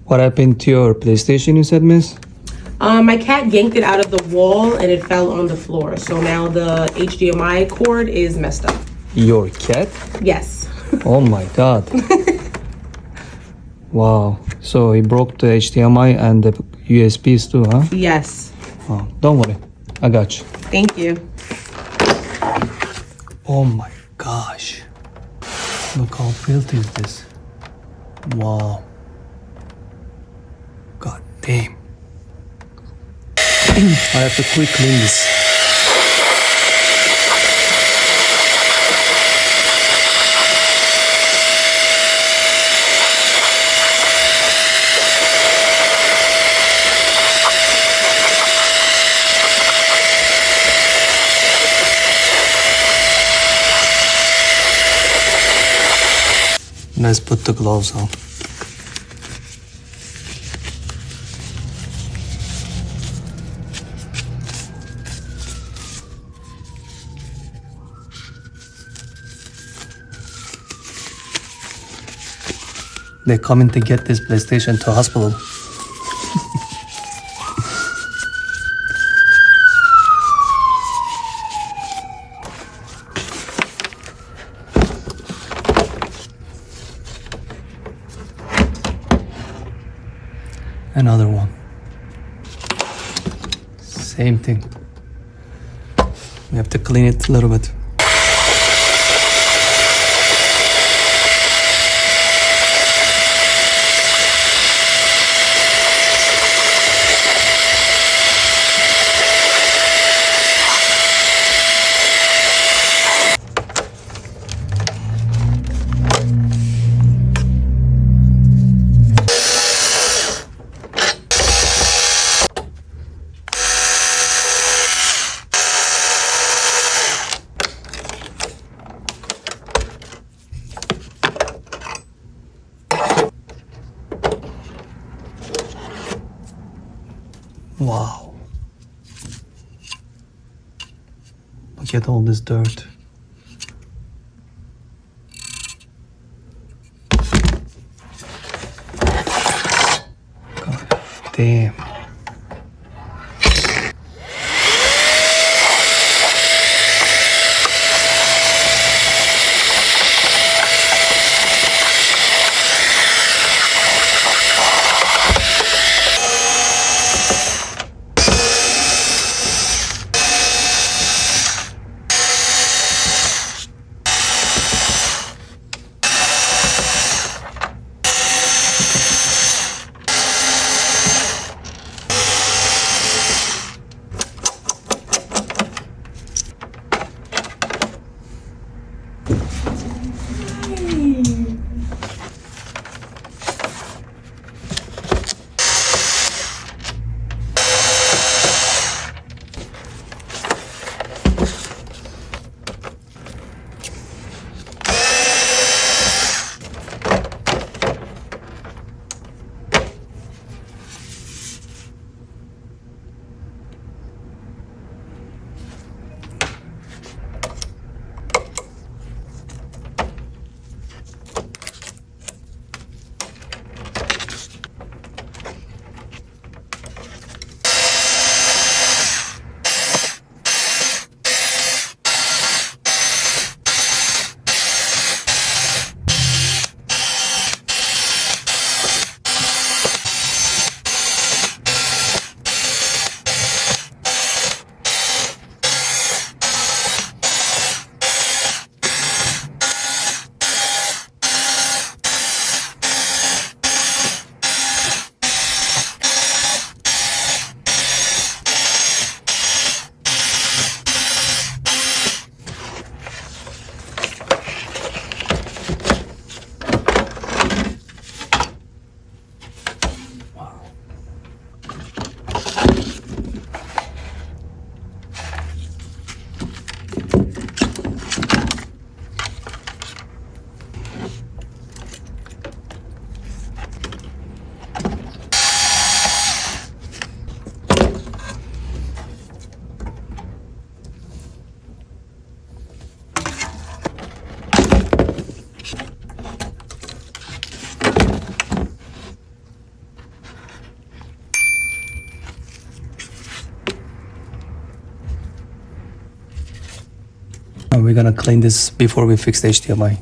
What happened to your PlayStation, you said, miss? My cat yanked it out of the wall and it fell on the floor. So now the HDMI cord is messed up. Your cat? Yes. Oh my god. Wow. So he broke the HDMI and the USBs too, huh? Yes. Oh, don't worry. I got you. Thank you. Oh my gosh. Look how built is this. Wow. God damn. I have to quick clean this. Let's put the gloves on. They're coming to get this PlayStation to hospital. Another one. Same thing. We have to clean it a little bit. Wow. Look at all this dirt. God damn. gonna clean this before we fix the HDMI.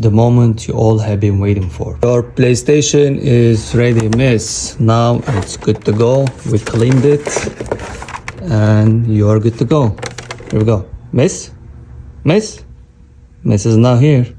the moment you all have been waiting for. Your PlayStation is ready, miss. Now it's good to go. We cleaned it and you are good to go. Here we go. Miss? Miss? Miss is not here.